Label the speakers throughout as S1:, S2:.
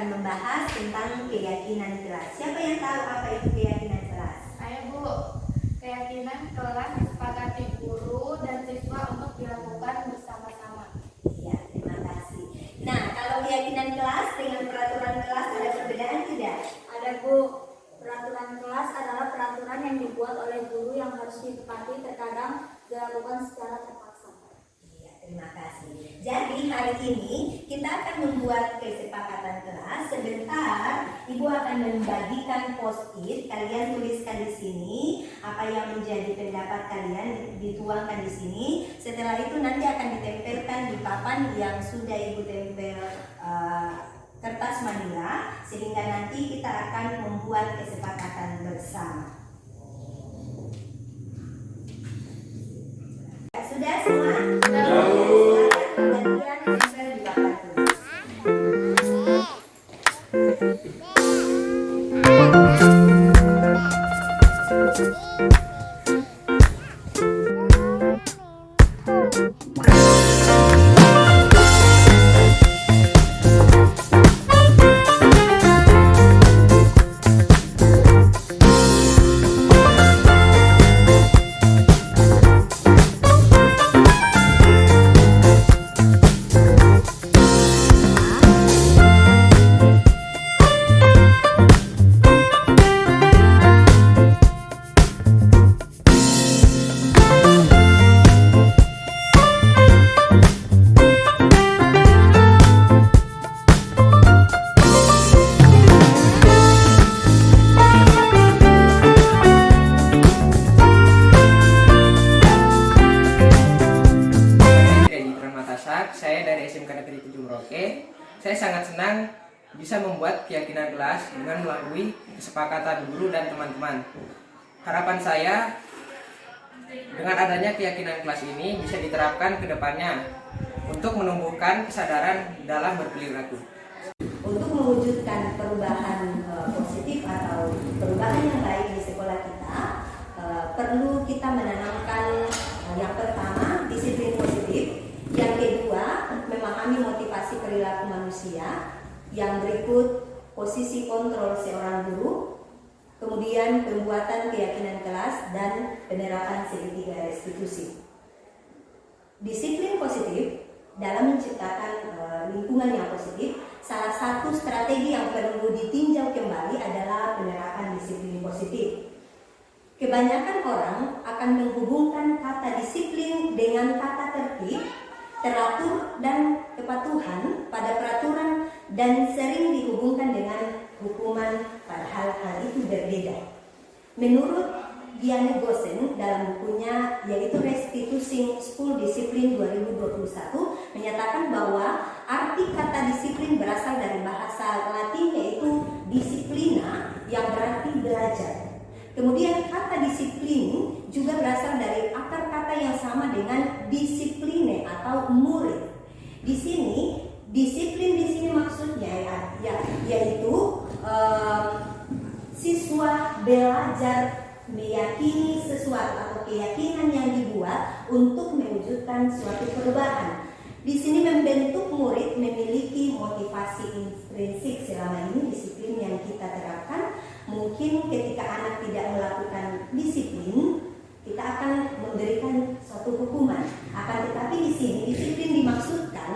S1: Membahas tentang keyakinan kelas. Siapa yang tahu apa itu keyakinan kelas?
S2: Saya, Bu. Keyakinan kelas disepakati guru dan siswa untuk dilakukan bersama-sama.
S1: Iya, terima kasih. Nah, kalau keyakinan kelas dengan peraturan kelas ada perbedaan tidak?
S2: Ada, Bu. Peraturan kelas adalah peraturan yang dibuat oleh guru yang harus ditepati, terkadang dilakukan secara terpaksa.
S1: Iya, terima kasih. Jadi hari ini kita akan membuat kesepakatan kelas. Sebentar, Ibu akan membagikan post-it. Kalian tuliskan di sini apa yang menjadi pendapat kalian, dituangkan di sini. Setelah itu nanti akan ditempelkan di papan yang sudah Ibu tempel kertas manila, sehingga nanti kita akan membuat kesepakatan bersama. Sudah semua?
S3: Saya dari SMK Negeri 7 Merauke. Saya sangat senang bisa membuat keyakinan kelas dengan melalui kesepakatan guru dan teman-teman. Harapan saya dengan adanya keyakinan kelas ini bisa diterapkan ke depannya untuk menumbuhkan kesadaran dalam berperilaku.
S1: Untuk mewujudkan perubahan positif atau perubahan yang baik di sekolah kita, perlu kita menanamkan yang pertama disiplin positif. Yang kedua, memahami motivasi perilaku manusia. Yang berikut, posisi kontrol seorang guru. Kemudian, pembuatan keyakinan kelas dan penerapan segitiga restitusi. Disiplin positif dalam menciptakan lingkungan yang positif, salah satu strategi yang perlu ditinjau kembali adalah penerapan disiplin positif. Kebanyakan orang akan menghubungkan kata disiplin dengan kata tertib, teratur dan kepatuhan pada peraturan, dan sering dihubungkan dengan hukuman, padahal hal itu berbeda. Menurut Diane Gosen dalam bukunya yaitu Restituting School Discipline 2021 menyatakan bahwa arti kata disiplin berasal dari bahasa Latin yaitu disciplina yang berarti belajar. Kemudian kata disiplin juga berasal dari akar kata yang sama dengan disipline atau murid. Di sini disiplin di sini maksudnya yaitu siswa belajar meyakini sesuatu atau keyakinan yang dibuat untuk mewujudkan suatu perubahan. Di sini membentuk murid memiliki motivasi intrinsik. Selama ini disiplin yang kita terapkan, mungkin ketika anak tidak melakukan disiplin, kita akan memberikan suatu hukuman. Akan tetapi di sini disiplin dimaksudkan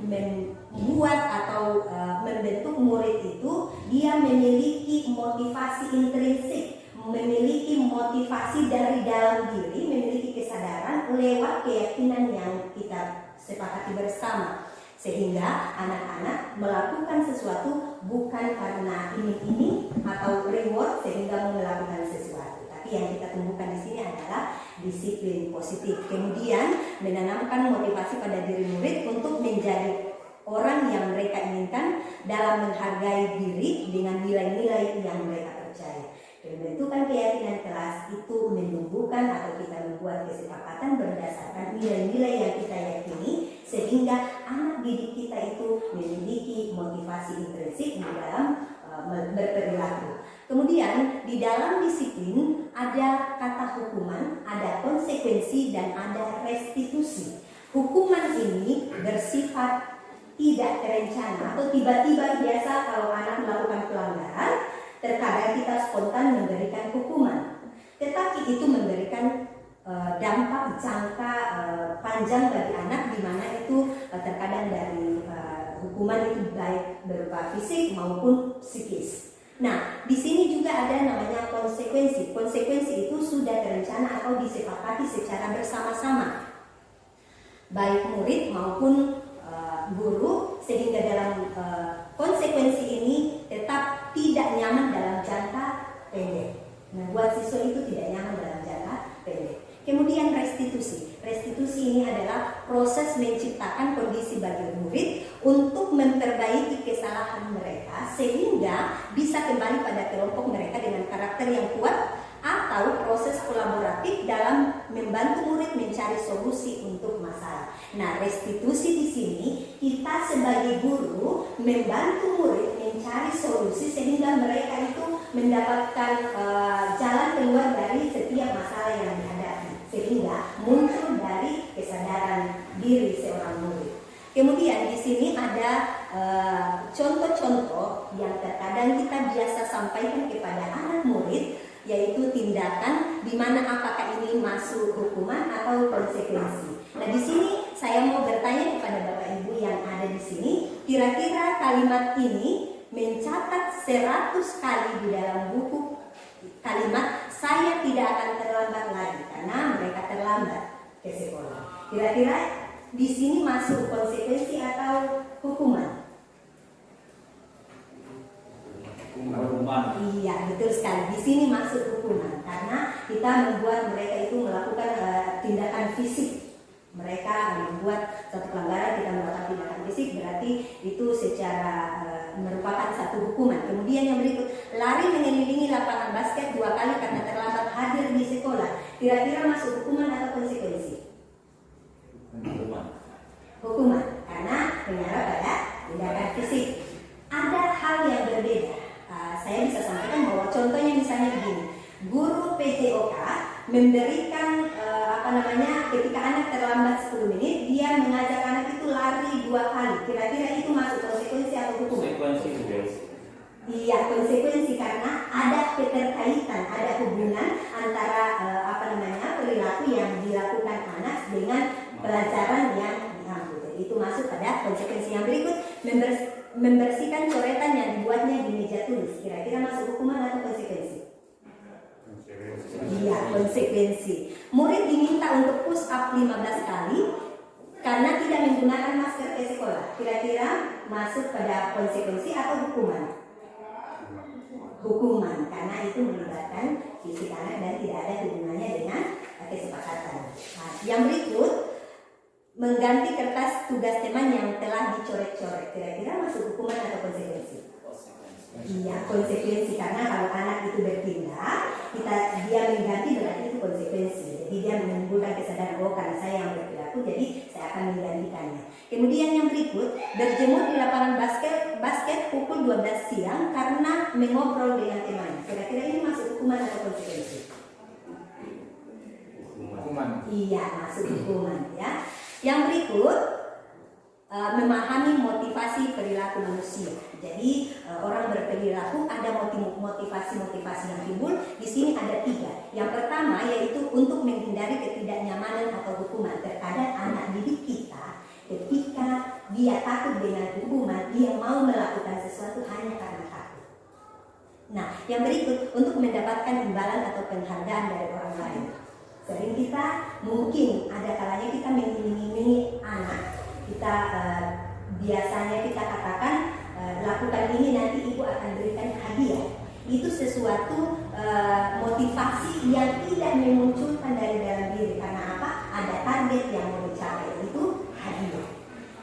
S1: membuat atau membentuk murid itu dia memiliki motivasi intrinsik, memiliki motivasi dari dalam diri, memiliki kesadaran lewat keyakinan yang kita sepakati bersama. Sehingga anak-anak melakukan sesuatu bukan karena ini atau reward sehingga melakukan sesuatu. Tapi yang kita temukan di sini adalah disiplin positif. Kemudian menanamkan motivasi pada diri murid untuk menjadi orang yang mereka inginkan dalam menghargai diri dengan nilai-nilai yang mereka percaya. Pembentukan keyakinan kelas itu menumbuhkan atau kita membuat kesepakatan berdasarkan nilai-nilai yang kita yakini, sehingga anak didik kita itu memiliki motivasi intrinsik di dalam berperilaku. Kemudian di dalam disiplin ada kata hukuman, ada konsekuensi, dan ada restitusi. Hukuman ini bersifat tidak terencana atau tiba-tiba. Biasa kalau anak melakukan pelanggaran, terkadang kita spontan memberikan hukuman, tetapi itu memberikan dampak jangka panjang bagi anak, di mana itu terkadang dari hukuman itu baik berupa fisik maupun psikis. Nah, di sini juga ada namanya konsekuensi. Konsekuensi itu sudah terencana atau disepakati secara bersama-sama, baik murid maupun guru, sehingga dalam konsekuensi ini tetap tidak nyaman dalam jangka pendek. Membuat siswa itu tidak nyaman dalam jangka pendek. Kemudian restitusi. Restitusi ini adalah proses menciptakan kondisi bagi murid untuk memperbaiki kesalahan mereka sehingga bisa kembali pada kelompok mereka dengan karakter yang kuat, atau proses kolaboratif dalam membantu murid mencari solusi untuk masalah. Nah, restitusi di sini kita sebagai guru membantu murid mencari solusi sehingga mereka itu mendapatkan jalan keluar dari setiap masalah yang dihadapi, sehingga muncul dari kesadaran diri seorang murid. Kemudian di sini ada contoh-contoh yang terkadang kita biasa sampaikan kepada anak murid, yaitu tindakan di mana apakah ini masuk hukuman atau konsekuensi. Nah, di sini saya mau bertanya kepada Bapak Ibu yang ada di sini, kira-kira kalimat ini mencatat 100 kali di dalam buku kalimat "saya tidak akan terlambat lagi" karena mereka terlambat ke sekolah. Kira-kira di sini masuk konsekuensi atau hukuman?
S4: Hukuman.
S1: Iya, betul sekali. Di sini masuk hukuman karena kita membuat mereka itu melakukan tindakan fisik. Mereka membuat satu pelanggaran, kita melakukan tindakan fisik, berarti itu secara merupakan satu hukuman. Kemudian yang berikut, lari mengelilingi lapangan basket 2 kali karena terlambat hadir di sekolah. Kira-kira masuk hukuman atau konsekuensi? Hukuman, karena mengarah pada tindakan fisik. Ada hal yang berbeda. Saya bisa sampaikan bahwa contohnya misalnya begini, guru PJOK memberikan ketika anak terlambat 10 menit, dia mengajak anak itu lari 2 kali. Kira-kira itu masuk konsekuensi atau hukuman?
S4: Konsekuensi.
S1: Iya, konsekuensi karena ada keterkaitan, ada hubungan antara perilaku yang dilakukan anak dengan pelajaran yang diambil. Itu masuk pada konsekuensi. Yang berikut, membersihkan coretan yang dibuatnya di meja tulis. Kira-kira masuk hukuman atau konsekuensi? Iya, konsekuensi. Murid diminta untuk push up 15 kali karena tidak menggunakan masker ke sekolah. Kira-kira masuk pada konsekuensi atau hukuman? Hukuman, karena itu melibatkan fisik anak dan tidak ada hubungannya dengan kesepakatan. Nah, yang berikut, mengganti kertas tugas teman yang telah dicoret-coret. Kira-kira masuk hukuman atau konsekuensi? Iya, konsekuensi, karena kalau anak itu berpindah, dia mengganti, berarti itu konsekuensi. Jadi dia menimbulkan kesadaran, karena saya yang berperilaku, jadi saya akan menggantikannya. Kemudian yang berikut, berjemur di lapangan basket pukul 12 siang karena mengobrol dengan teman. Kira-kira ini masuk hukuman atau konsekuensi?
S4: Hukuman.
S1: Iya, masuk hukuman ya. Yang berikut, memahami motivasi perilaku manusia. Jadi orang berperilaku ada motivasi-motivasi yang timbul. Di sini ada 3. Yang pertama yaitu untuk menghindari ketidaknyamanan atau hukuman. Terkadang anak didik kita ketika dia takut dengan hukuman, dia mau melakukan sesuatu hanya karena takut. Nah, yang berikut untuk mendapatkan imbalan atau penghargaan dari orang lain. Sering kita mungkin ada kalanya kita mengiming-imingi anak. Kita biasanya kita katakan lakukan ini nanti ibu akan berikan hadiah. Itu sesuatu motivasi yang tidak memunculkan dari dalam diri. Karena apa? Ada target yang mau dicapai, itu hadiah.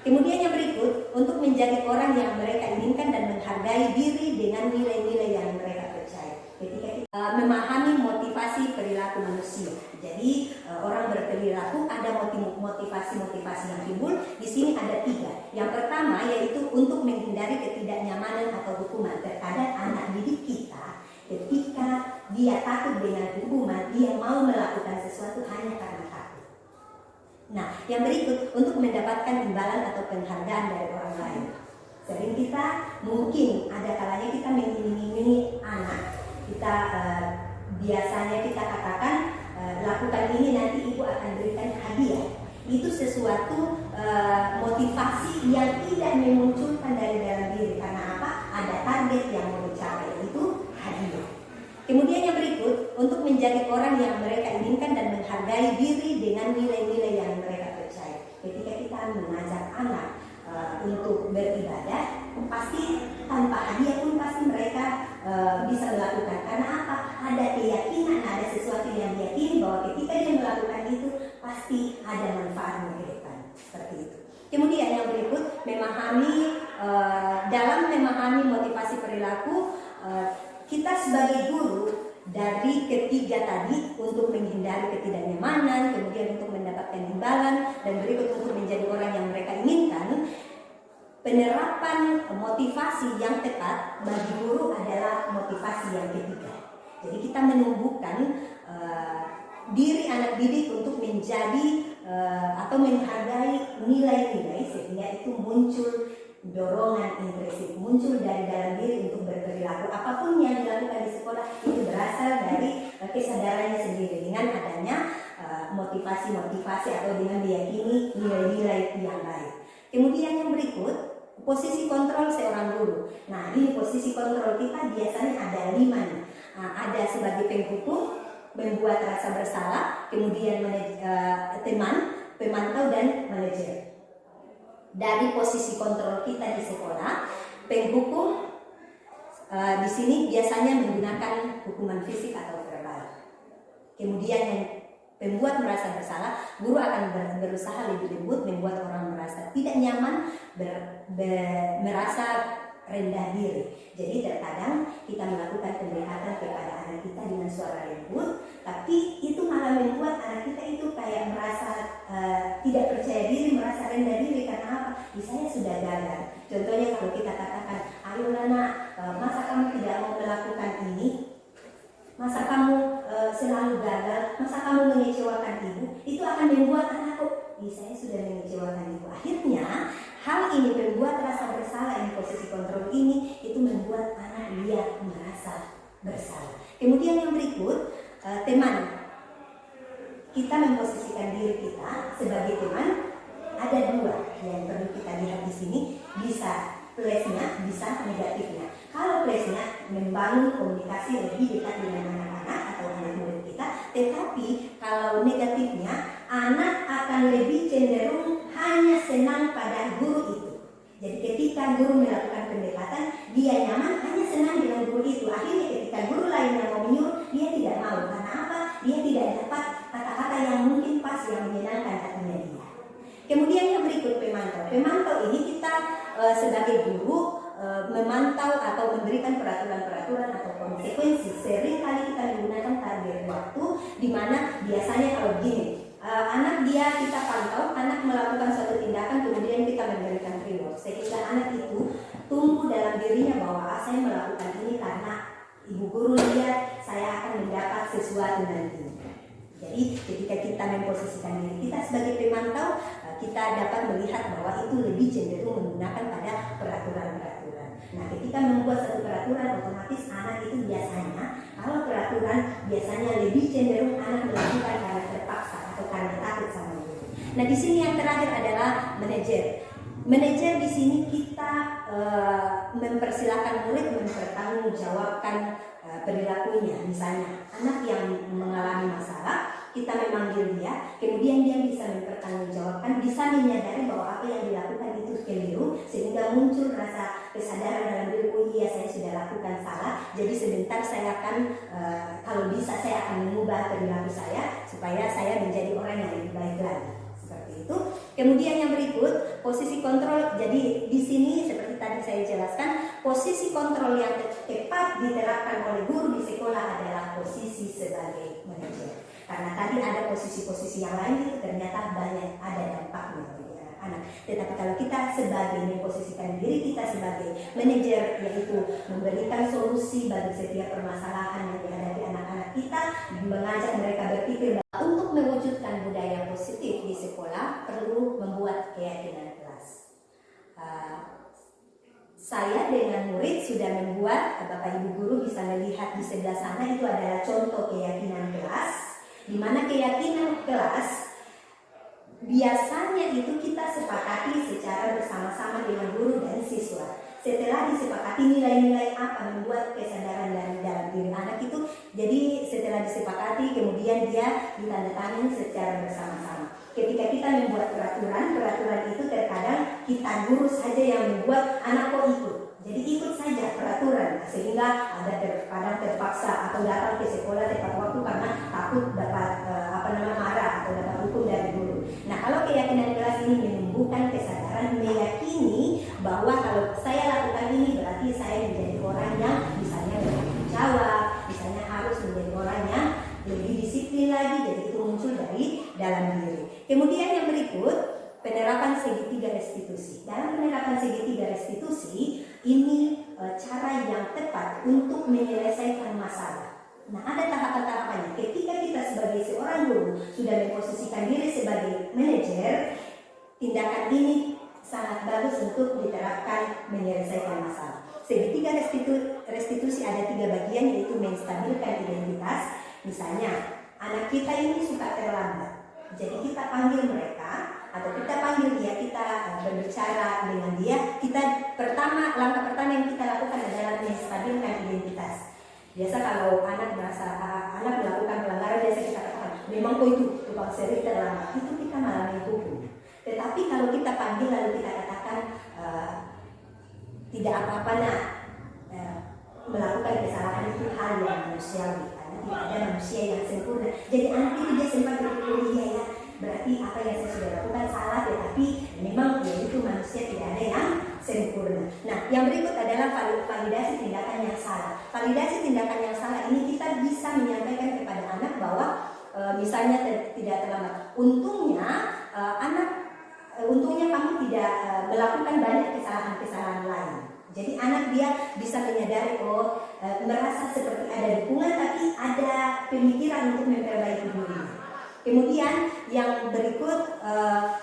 S1: Kemudian yang berikut, untuk menjadi orang yang mereka inginkan dan menghargai diri dengan nilai-nilai yang mereka percaya. Ketika kita memahami motivasi perilaku manusia. Jadi orang berperilaku ada motivasi-motivasi yang timbul. Di sini ada 3. Yang pertama yaitu untuk menghindari ketidaknyamanan atau hukuman. Terkadang anak didik kita ketika dia takut dengan hukuman, dia mau melakukan sesuatu hanya karena takut. Nah, yang berikut untuk mendapatkan imbalan atau penghargaan dari orang lain. Sering kita mungkin ada kalanya kita mengiming-imingi anak. Kita biasanya kita katakan lakukan ini nanti ibu akan berikan hadiah. Itu sesuatu motivasi yang tidak memunculkan dari dalam diri. Karena apa? Ada target yang mau dicapai, itu hadiah. Kemudian yang berikut, untuk menjadi orang yang mereka inginkan dan menghargai diri dengan nilai-nilai yang mereka percaya. Ketika kita mengajak anak untuk beribadah, pasti tanpa hadiah pun pasti mereka bisa melakukan. Karena apa? Ada keyakinan, ada sesuatu yang diyakini bahwa ketika dia melakukan itu pasti ada manfaatnya ke depan. Seperti itu. Kemudian yang berikut, dalam memahami motivasi perilaku, kita sebagai guru dari ketiga tadi untuk menghindari ketidaknyamanan, kemudian untuk mendapatkan imbalan, dan berikut untuk menjadi orang yang mereka inginkan. Penerapan motivasi yang tepat bagi guru adalah motivasi yang ketiga. Jadi kita menumbuhkan diri anak didik untuk menjadi atau menghargai nilai-nilai sehingga itu muncul dorongan intrinsik, muncul dari dalam diri untuk berperilaku. Apapun yang dilakukan di sekolah itu berasal dari kesadarannya sendiri dengan adanya motivasi-motivasi atau dengan diyakini nilai-nilai yang baik. Kemudian yang berikut, posisi kontrol seorang guru. Nah, ini posisi kontrol kita biasanya ada 5 nih. Ada sebagai penghukum, membuat rasa bersalah, kemudian teman, pemantau, dan manajer. Dari posisi kontrol kita di sekolah, penghukum di sini biasanya menggunakan hukuman fisik atau verbal. Kemudian yang pembuat merasa bersalah, guru akan berusaha lebih lembut, membuat orang merasa tidak nyaman, merasa rendah diri. Jadi terkadang kita melakukan pendekatan kepada anak kita dengan suara lembut, tapi itu malah membuat anak kita itu kayak merasa tidak percaya diri, merasa rendah diri. Karena apa? Saya sudah gagal. Contohnya kalau kita katakan, ayo nak, masa kamu tidak mau melakukan ini? Masa kamu selalu gagal? Masa kamu mengecewakan ibu? Itu akan membuat anakku, saya sudah mengecewakan ibu. Akhirnya hal ini membuat rasa bersalah, ini posisi kontrol ini, itu membuat anak dia merasa bersalah. Kemudian yang berikut, teman. Kita memposisikan diri kita sebagai teman. Ada 2 yang perlu kita lihat di sini, bisa plusnya, bisa negatifnya. Kalau plusnya, membangun komunikasi lebih dekat dengan anak-anak atau anak murid kita. Tetapi kalau negatifnya, anak akan lebih cenderung hanya senang pada guru itu. Jadi ketika guru melakukan pendekatan, dia nyaman hanya senang dengan guru itu. Akhirnya ketika guru lain yang mau menyuruh, dia tidak mau. Karena apa? Dia tidak dapat kata-kata yang mungkin pas, yang menyenangkan hatinya dia. Kemudian yang berikut, pemantau. Pemantau ini kita sebagai guru memantau atau memberikan peraturan-peraturan atau konsekuensi. Sering kali kita menggunakan target waktu, di mana biasanya kalau begini, anak dia kita pantau, anak melakukan suatu tindakan, kemudian kita memberikan reward, sehingga anak itu tumbuh dalam dirinya bahwa saya melakukan ini karena ibu guru lihat saya akan mendapat sesuatu nanti. Jadi ketika kita memposisikan diri kita sebagai pemantau, kita dapat melihat bahwa itu lebih cenderung menggunakan pada peraturan-peraturan. Nah, ketika membuat satu peraturan, otomatis anak itu biasanya, kalau peraturan biasanya lebih cenderung anak melakukan karena terpaksa atau karena takut sama guru. Nah, di sini yang terakhir adalah manajer. Manajer di sini kita mempersilahkan murid mempertanggungjawabkan perilakunya. Misalnya anak yang mengalami masalah, kita memanggil dia, kemudian dia bisa mempertanggungjawabkan, bisa menyadari bahwa apa yang dilakukan itu keliru, sehingga muncul rasa kesadaran dalam diri, oh iya saya sudah lakukan salah, jadi sebentar saya akan kalau bisa saya akan mengubah perilaku saya supaya saya menjadi orang yang lebih baik lagi. Seperti itu. Kemudian yang berikut, posisi kontrol. Jadi di sini seperti tadi saya jelaskan, posisi kontrol yang tepat diterapkan oleh guru di sekolah adalah posisi sebagai manajer. Karena tadi ada posisi-posisi yang lain itu ternyata banyak ada dampaknya bagi anak-anak. Tetapi kalau kita sebagai memposisikan diri kita sebagai manajer, yaitu memberikan solusi bagi setiap permasalahan yang dihadapi anak-anak kita, mengajak mereka berpikir untuk mewujudkan budaya positif di sekolah perlu membuat keyakinan kelas. Saya dengan murid sudah membuat, Bapak Ibu guru bisa melihat di sebelah sana itu adalah contoh keyakinan kelas, di mana keyakinan kelas biasanya itu kita sepakati secara bersama-sama dengan guru dan siswa. Setelah disepakati nilai-nilai apa membuat kesadaran dalam diri anak itu, jadi setelah disepakati kemudian dia ditandatangani secara bersama-sama. Ketika kita membuat peraturan itu terkadang kita guru saja yang membuat, anak kok ikut. Jadi ikut saja peraturan, sehingga ada terkadang terpaksa atau datang ke sekolah tepat waktu karena takut dapat marah atau dapat hukum dari guru. Nah, kalau keyakinan kelas ini menumbuhkan kesadaran, meyakini bahwa kalau saya lakukan ini berarti saya menjadi orang yang misalnya bertanggung jawab, misalnya harus menjadi orang yang lebih disiplin lagi, jadi itu muncul dari dalam diri. Kemudian yang berikut, penerapan segitiga restitusi. Dalam penerapan segitiga restitusi, ini cara yang tepat untuk menyelesaikan masalah. Nah, ada tahapan-tahapannya. Ketika kita sebagai seorang guru sudah memposisikan diri sebagai manajer, tindakan ini sangat bagus untuk diterapkan menyelesaikan masalah. Segitiga restitusi ada 3 bagian, yaitu menstabilkan identitas. Misalnya, anak kita ini suka terlambat. Jadi kita panggil mereka atau kita panggil dia, kita berbicara dengan dia. Langkah pertama yang kita lakukan adalah menstabilkan identitas. Biasa kalau anak melakukan pelanggaran, biasa kita katakan, memang kok itu tukang seri terlambat, itu kita malah menghukum. Tetapi kalau kita panggil lalu kita katakan tidak apa-apa melakukan kesalahan itu hal yang manusiawi, karena tidak ada manusia yang sempurna. Jadi anak itu dia sempat berpikir, oh iya ya, berarti apa yang saya sudah lakukan salah, tetapi memang ya itu manusia tidak ada yang sempurna. Nah, yang berikut adalah validasi tindakan yang salah. Validasi tindakan yang salah ini kita bisa menyampaikan kepada anak bahwa misalnya tidak terlambat. Untungnya kamu tidak melakukan banyak kesalahan-kesalahan lain. Jadi anak dia bisa menyadari, merasa seperti ada dukungan, tapi ada pemikiran untuk memperbaiki diri. Kemudian yang berikut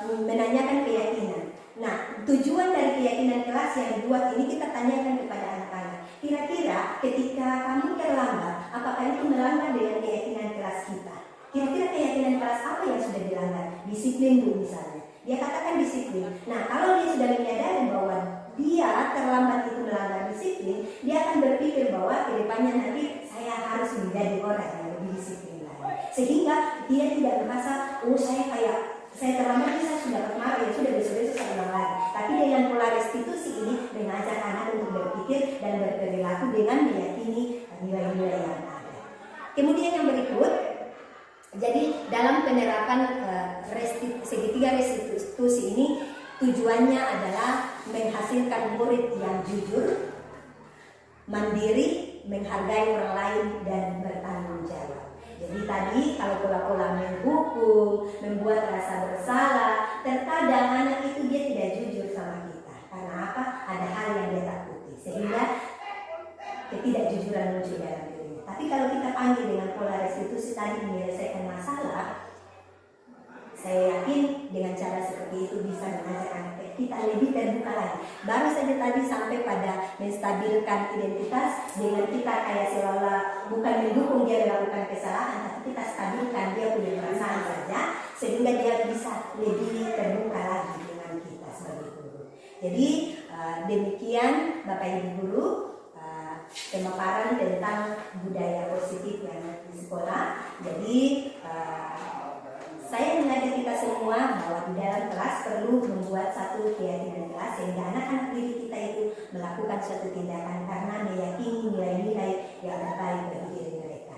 S1: menanyakan keyakinan. Nah, tujuan dari keyakinan kelas yang dibuat ini kita tanyakan kepada anak-anak. Kira-kira ketika kamu terlambat, apakah itu melanggar dengan keyakinan kelas kita? Kira-kira keyakinan kelas apa yang sudah dilanggar? Disiplin Bu misalnya. Dia katakan disiplin. Nah, kalau dia sudah menyadari bahwa dia terlambat itu melanggar disiplin, dia akan berpikir bahwa kedepannya nanti saya harus menjadi orang yang lebih disiplin lagi. Sehingga dia tidak merasa, saya terlambat, saya sudah kemarin, sudah besok-besok saya ulang lagi. Tapi dengan pola restitusi ini mengajak anak untuk berpikir dan berperilaku dengan meyakini nilai-nilai yang ada. Kemudian yang berikut, jadi dalam penerapan segitiga restitusi ini tujuannya adalah menghasilkan murid yang jujur, mandiri, menghargai orang lain, dan bertanggung jawab. Jadi tadi kalau pola-pola menghukum, membuat rasa bersalah, terkadang anak itu dia tidak jujur sama kita. Karena apa? Ada hal yang dia takuti, sehingga ketidakjujuran muncul dalam dirinya. Tapi kalau kita panggil dengan pola restitusi tadi menyelesaikan masalah, saya yakin dengan cara seperti itu bisa mengajak anak kita lebih terbuka lagi. Baru saja tadi sampai pada menstabilkan identitas, dengan kita kayak seolah bukan mendukung dia melakukan kesalahan, tapi kita stabilkan dia punya perasaan saja, sehingga dia bisa lebih terbuka lagi dengan kita sebagai guru. Jadi demikian Bapak Ibu guru, pemaparan tentang budaya positif yang ada di sekolah. Jadi saya mengajak kita semua bahwa di dalam kelas perlu membuat satu keyakinan kelas sehingga anak-anak didik kita itu melakukan suatu tindakan karena meyakini nilai-nilai yang terbaik bagi diri mereka.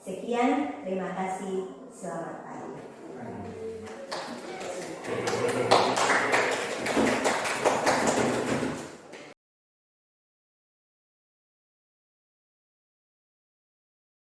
S1: Sekian, terima kasih, selamat pagi.